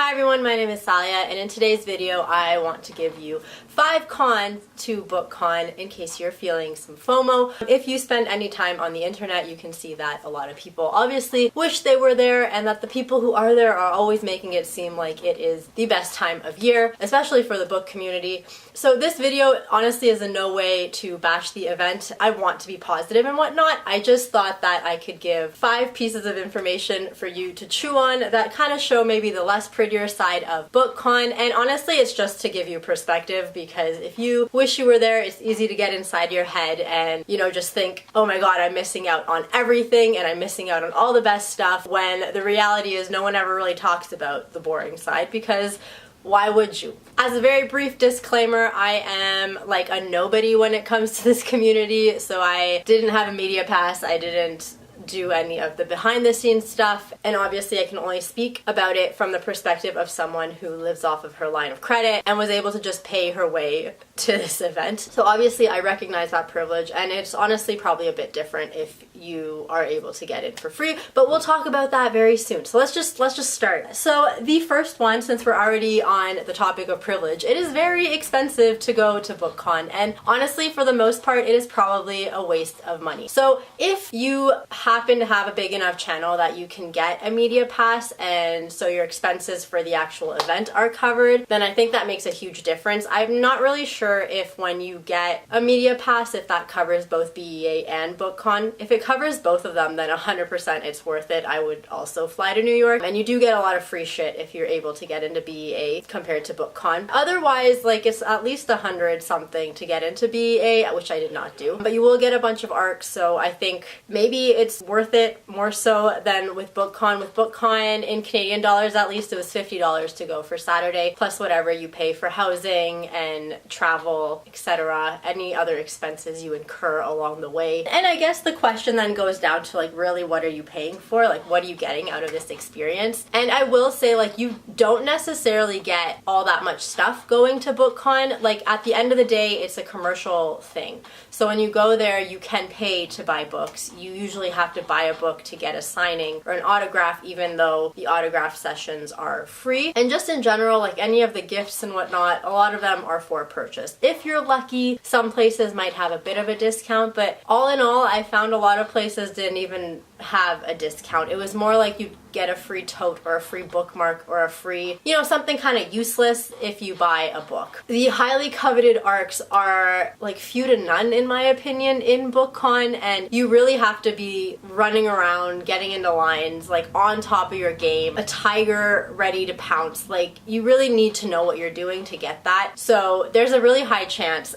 Hi everyone, my name is Salia, and in today's video I want to give you 5 cons to BookCon in case you're feeling some FOMO. If you spend any time on the internet, you can see that a lot of people obviously wish they were there, and that the people who are there are always making it seem like it is the best time of year, especially for the book community. So this video honestly is in no way to bash the event. I want to be positive and whatnot. I just thought that I could give 5 pieces of information for you to chew on that kind of show maybe the less prettier side of BookCon, and honestly it's just to give you perspective, because if you wish you were there, it's easy to get inside your head and, you know, just think, oh my god, I'm missing out on everything and I'm missing out on all the best stuff, when the reality is no one ever really talks about the boring side, because why would you? As a very brief disclaimer, I am like a nobody when it comes to this community, so I didn't have a media pass, I didn't do any of the behind the scenes stuff, and obviously I can only speak about it from the perspective of someone who lives off of her line of credit and was able to just pay her way to this event. So obviously I recognize that privilege, and it's honestly probably a bit different if you are able to get in for free, but we'll talk about that very soon. So let's just start. So the first one, since we're already on the topic of privilege, it is very expensive to go to BookCon, and honestly for the most part it is probably a waste of money. So if you happen to have a big enough channel that you can get a media pass, and so your expenses for the actual event are covered, then I think that makes a huge difference. I'm not really sure if when you get a media pass, if that covers both BEA and BookCon. If it covers both of them, then 100% it's worth it. I would also fly to New York, and you do get a lot of free shit if you're able to get into BEA compared to BookCon. Otherwise, like, it's at least 100 something to get into BEA, which I did not do, but you will get a bunch of arcs, so I think maybe it's worth it more so than with BookCon. With BookCon, in Canadian dollars at least, it was $50 to go for Saturday, plus whatever you pay for housing and travel, etc., any other expenses you incur along the way. And I guess the question then goes down to, like, really what are you paying for? Like, what are you getting out of this experience? And I will say, like, you don't necessarily get all that much stuff going to BookCon. Like, at the end of the day, it's a commercial thing. So when you go there, you can pay to buy books. You usually have to buy a book to get a signing or an autograph, even though the autograph sessions are free. And just in general, like any of the gifts and whatnot, a lot of them are for purchase. If you're lucky, some places might have a bit of a discount, but all in all, I found a lot of places didn't even have a discount. It was more like you get a free tote or a free bookmark or a free, you know, something kind of useless if you buy a book. The highly coveted arcs are like few to none in my opinion in BookCon, and you really have to be running around, getting into lines, like on top of your game, a tiger ready to pounce. Like, you really need to know what you're doing to get that. So there's a really high chance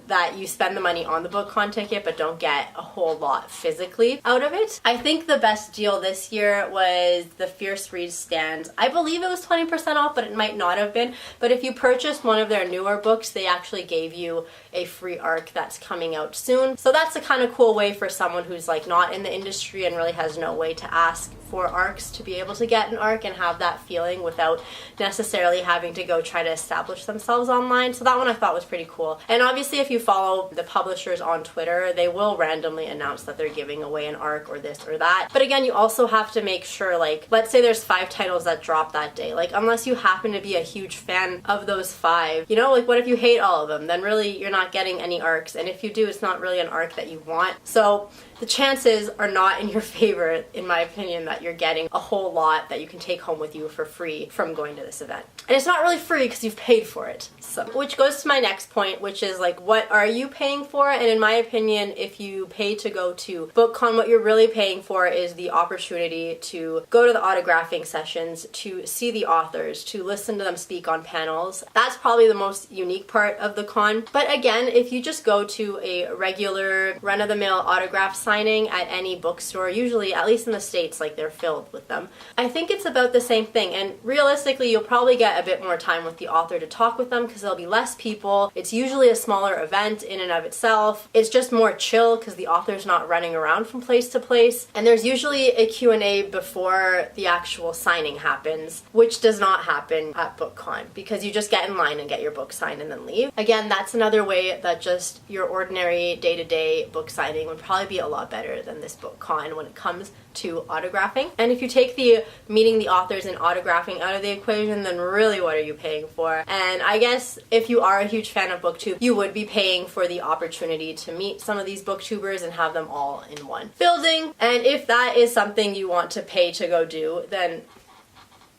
that you spend the money on the BookCon ticket but don't get a whole lot physically out of it. I think the best deal this year was the Fierce Reads stand. I believe it was 20% off, but it might not have been. But if you purchased one of their newer books, they actually gave you a free arc that's coming out soon. So that's a kind of cool way for someone who's like not in the industry and really has no way to ask for arcs to be able to get an arc and have that feeling without necessarily having to go try to establish themselves online. So that one I thought was pretty cool. And obviously if you follow the publishers on Twitter, they will randomly announce that they're giving away an arc or this or that. But again, you also have to make sure, like, let's say there's 5 titles that drop that day. Like, unless you happen to be a huge fan of those 5, you know, like, what if you hate all of them? Then really you're not getting any arcs, and if you do, it's not really an arc that you want. So the chances are not in your favor, in my opinion, that you're getting a whole lot that you can take home with you for free from going to this event. And it's not really free because you've paid for it. So, which goes to my next point, which is like, what are you paying for? And in my opinion, if you pay to go to BookCon, what you're really paying for is the opportunity to go to the autographing sessions, to see the authors, to listen to them speak on panels. That's probably the most unique part of the con. But again, if you just go to a regular run-of-the-mill autograph signing at any bookstore, usually, at least in the States, like, they're filled with them, I think it's about the same thing. And realistically, you'll probably get a bit more time with the author to talk with them because there'll be less people. It's usually a smaller event in and of itself. It's just more chill because the author's not running around from place to place. And there's usually a Q&A before the actual signing happens, which does not happen at BookCon because you just get in line and get your book signed and then leave. Again, that's another way that just your ordinary day-to-day book signing would probably be a lot lot better than this BookCon when it comes to autographing. And if you take the meeting the authors and autographing out of the equation, then really what are you paying for? And I guess if you are a huge fan of BookTube, you would be paying for the opportunity to meet some of these booktubers and have them all in one building. And if that is something you want to pay to go do, then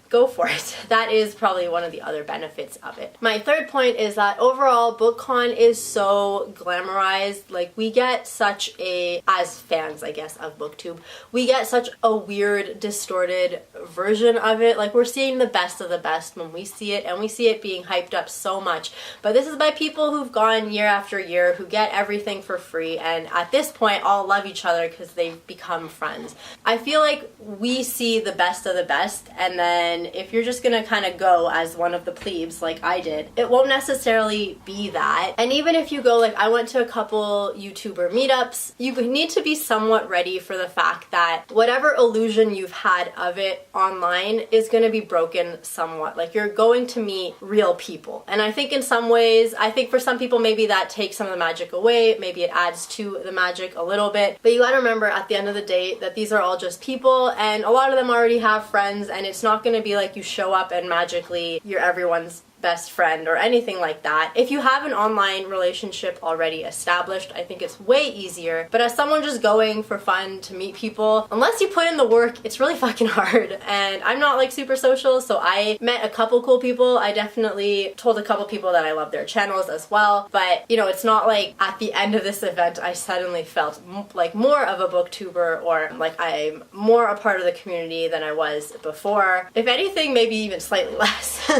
go for it. That is probably one of the other benefits of it. My third point is that overall BookCon is so glamorized. Like, we get such a, as fans I guess of BookTube, we get such a weird distorted version of it. Like, we're seeing the best of the best when we see it, and we see it being hyped up so much. But this is by people who've gone year after year, who get everything for free, and at this point all love each other because they've become friends. I feel like we see the best of the best, and then if you're just gonna kind of go as one of the plebes like I did, it won't necessarily be that. And even if you go, like I went to a couple YouTuber meetups, you need to be somewhat ready for the fact that whatever illusion you've had of it online is gonna be broken somewhat. Like, you're going to meet real people. And I think in some ways, I think for some people maybe that takes some of the magic away, maybe it adds to the magic a little bit. But you gotta remember at the end of the day that these are all just people, and a lot of them already have friends, and it's not gonna be like you show up and magically you're everyone's best friend or anything like that. If you have an online relationship already established, I think it's way easier. But as someone just going for fun to meet people, unless you put in the work, it's really fucking hard. And I'm not like super social, so I met a couple cool people. I definitely told a couple people that I love their channels as well. But you know, it's not like at the end of this event I suddenly felt like more of a booktuber, or like I'm more a part of the community than I was before. If anything, maybe even slightly less.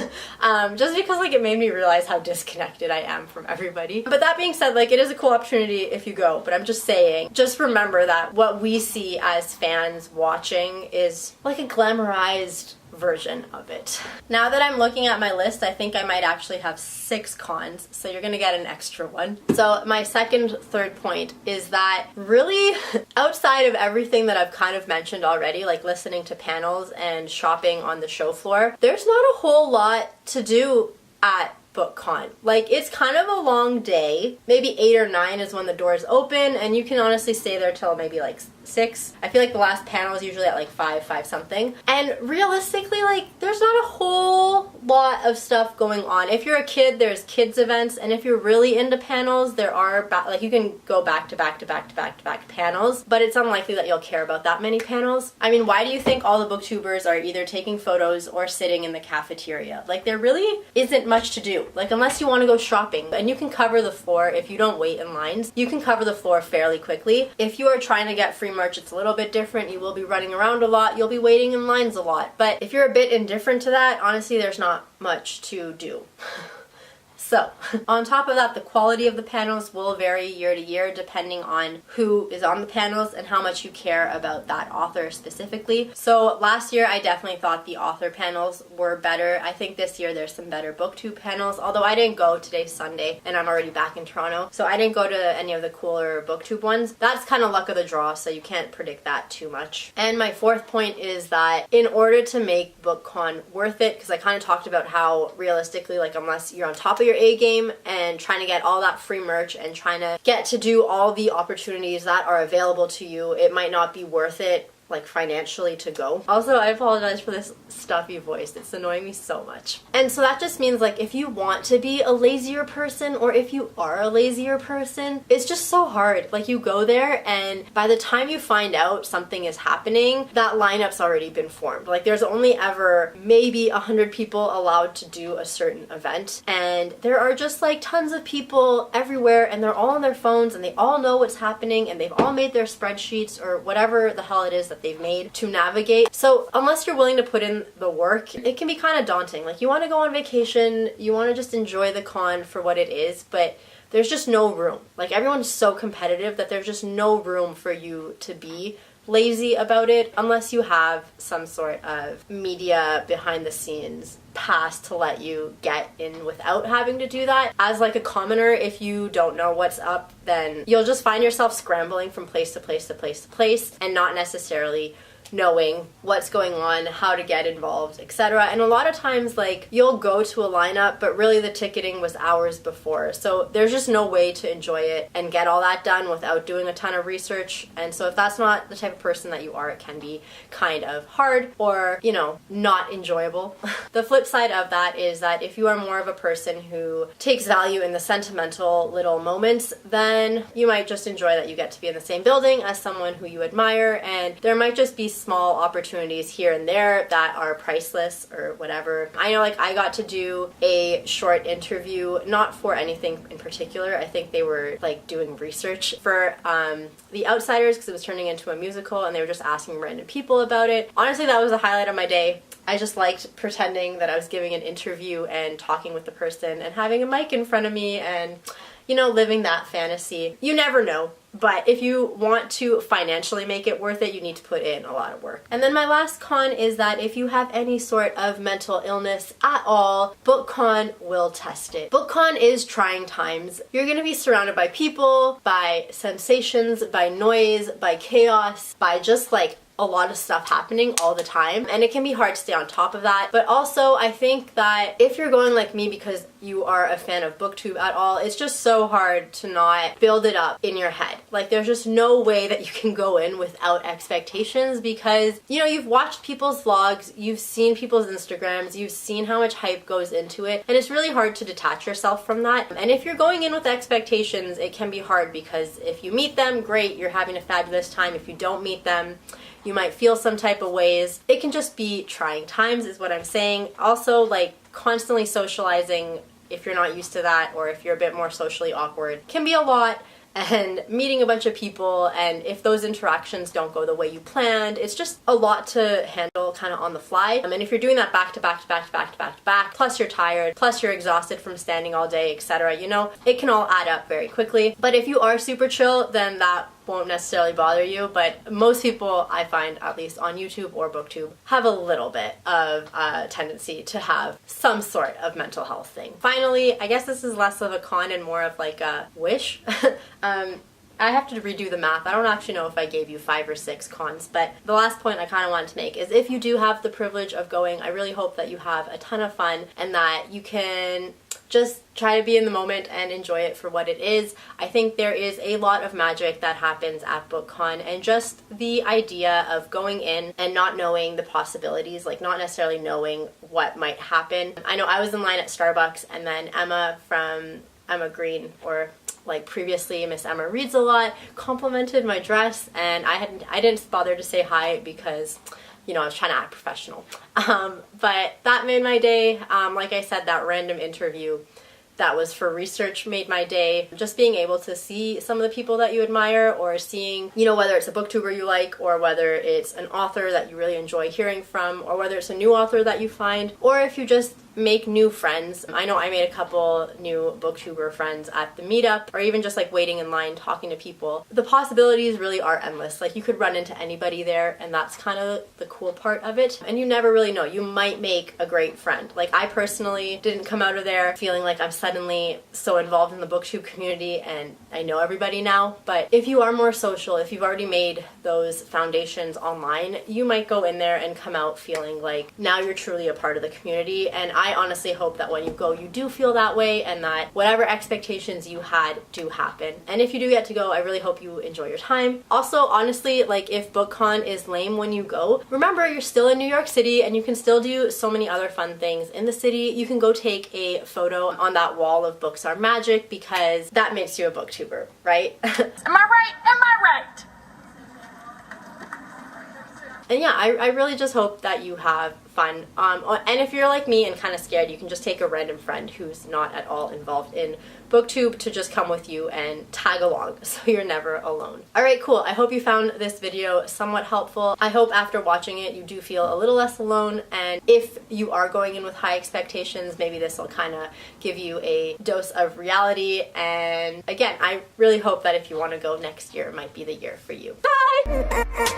Just because like it made me realize how disconnected I am from everybody. But that being said, like, it is a cool opportunity if you go, but I'm just saying, just remember that what we see as fans watching is like a glamorized version of it. Now that I'm looking at my list, I think I might actually have 6 cons, so you're gonna get an extra one. So my third point is that really, outside of everything that I've kind of mentioned already, like listening to panels and shopping on the show floor, there's not a whole lot to do at BookCon. Like, it's kind of a long day. Maybe 8 or 9 is when the doors open, and you can honestly stay there till maybe like 6. I feel like the last panel is usually at like 5 something. And realistically, like, there's not a whole lot of stuff going on. If you're a kid, there's kids events, and if you're really into panels, there are like, you can go back to back to back to back to back panels, but it's unlikely that you'll care about that many panels. I mean, why do you think all the booktubers are either taking photos or sitting in the cafeteria? Like, there really isn't much to do. Like, unless you want to go shopping, and you can cover the floor if you don't wait in lines, you can cover the floor fairly quickly. If you are trying to get free merch, it's a little bit different. You will be running around a lot, you'll be waiting in lines a lot. But if you're a bit indifferent to that, honestly, there's not much to do. So, on top of that, the quality of the panels will vary year to year depending on who is on the panels and how much you care about that author specifically. So last year I definitely thought the author panels were better. I think this year there's some better booktube panels, although I didn't go. Today's Sunday and I'm already back in Toronto, so I didn't go to any of the cooler booktube ones. That's kind of luck of the draw, so you can't predict that too much. And my fourth point is that in order to make BookCon worth it, because I kind of talked about how realistically, like, unless you're on top of your A game and trying to get all that free merch and trying to get to do all the opportunities that are available to you, it might not be worth it, like, financially to go. Also, I apologize for this stuffy voice. It's annoying me so much. And so that just means, like, if you want to be a lazier person, or if you are a lazier person, it's just so hard. Like, you go there and by the time you find out something is happening, that lineup's already been formed. Like, there's only ever maybe 100 people allowed to do a certain event, and there are just like tons of people everywhere, and they're all on their phones and they all know what's happening, and they've all made their spreadsheets or whatever the hell it is that they've made to navigate. So unless you're willing to put in the work, it can be kind of daunting. Like, you want to go on vacation, you want to just enjoy the con for what it is, but there's just no room. Like, everyone's so competitive that there's just no room for you to be lazy about it, unless you have some sort of media behind the scenes pass to let you get in without having to do that. As like a commoner, if you don't know what's up, then you'll just find yourself scrambling from place to place to place to place and not necessarily knowing what's going on, how to get involved, etc. And a lot of times, like, you'll go to a lineup, but really the ticketing was hours before. So there's just no way to enjoy it and get all that done without doing a ton of research. And so if that's not the type of person that you are, it can be kind of hard or, you know, not enjoyable. The flip side of that is that if you are more of a person who takes value in the sentimental little moments, then you might just enjoy that you get to be in the same building as someone who you admire, and there might just be small opportunities here and there that are priceless or whatever. I know, like, I got to do a short interview, not for anything in particular. I think they were like doing research for The Outsiders, because it was turning into a musical and they were just asking random people about it. Honestly, that was the highlight of my day. I just liked pretending that I was giving an interview and talking with the person and having a mic in front of me and, you know, living that fantasy. You never know. But if you want to financially make it worth it, you need to put in a lot of work. And then my last con is that if you have any sort of mental illness at all, BookCon will test it. BookCon is trying times. You're going to be surrounded by people, by sensations, by noise, by chaos, by just like a lot of stuff happening all the time, and it can be hard to stay on top of that. But also, I think that if you're going like me because you are a fan of BookTube at all, it's just so hard to not build it up in your head. Like, there's just no way that you can go in without expectations, because, you know, you've watched people's vlogs, you've seen people's Instagrams, you've seen how much hype goes into it, and it's really hard to detach yourself from that. And if you're going in with expectations, it can be hard, because if you meet them, great, you're having a fabulous time. If you don't meet them, you might feel some type of ways. It can just be trying times is what I'm saying. Also, like, constantly socializing, if you're not used to that, or if you're a bit more socially awkward, can be a lot. And meeting a bunch of people, and if those interactions don't go the way you planned, it's just a lot to handle kind of on the fly. And if you're doing that back to back to back to back to back to back, plus you're tired, plus you're exhausted from standing all day, etc., you know, it can all add up very quickly. But if you are super chill, then that won't necessarily bother you. But most people, I find, at least on YouTube or BookTube, have a little bit of a tendency to have some sort of mental health thing. Finally, I guess this is less of a con and more of like a wish. I have to redo the math. I don't actually know if I gave you 5 or 6 cons, but the last point I kind of wanted to make is if you do have the privilege of going, I really hope that you have a ton of fun and that you can just try to be in the moment and enjoy it for what it is. I think there is a lot of magic that happens at BookCon, and just the idea of going in and not knowing the possibilities, like not necessarily knowing what might happen. I know I was in line at Starbucks, and then Emma from Emma Green, or like previously Miss Emma Reads a Lot, complimented my dress, and I didn't bother to say hi because, you know, I was trying to act professional. But that made my day. Like I said, that random interview that was for research made my day. Just being able to see some of the people that you admire, or seeing, you know, whether it's a booktuber you like, or whether it's an author that you really enjoy hearing from, or whether it's a new author that you find, or if you just make new friends. I know I made a couple new booktuber friends at the meetup, or even just like waiting in line talking to people. The possibilities really are endless. Like, you could run into anybody there, and that's kind of the cool part of it. And you never really know. You might make a great friend. Like, I personally didn't come out of there feeling like I'm suddenly so involved in the booktube community and I know everybody now. But if you are more social, if you've already made those foundations online, you might go in there and come out feeling like now you're truly a part of the community. And I honestly hope that when you go, you do feel that way, and that whatever expectations you had do happen. And if you do get to go, I really hope you enjoy your time. Also, honestly, like, if BookCon is lame when you go, remember you're still in New York City and you can still do so many other fun things in the city. You can go take a photo on that wall of Books Are Magic, because that makes you a booktuber, right? Am I right? Am I right? And yeah, I really just hope that you have fun. And if you're like me and kind of scared, you can just take a random friend who's not at all involved in booktube to just come with you and tag along, so you're never alone. Alright, cool. I hope you found this video somewhat helpful. I hope after watching it you do feel a little less alone, and if you are going in with high expectations, maybe this will kind of give you a dose of reality. And again, I really hope that if you want to go next year, it might be the year for you. Bye!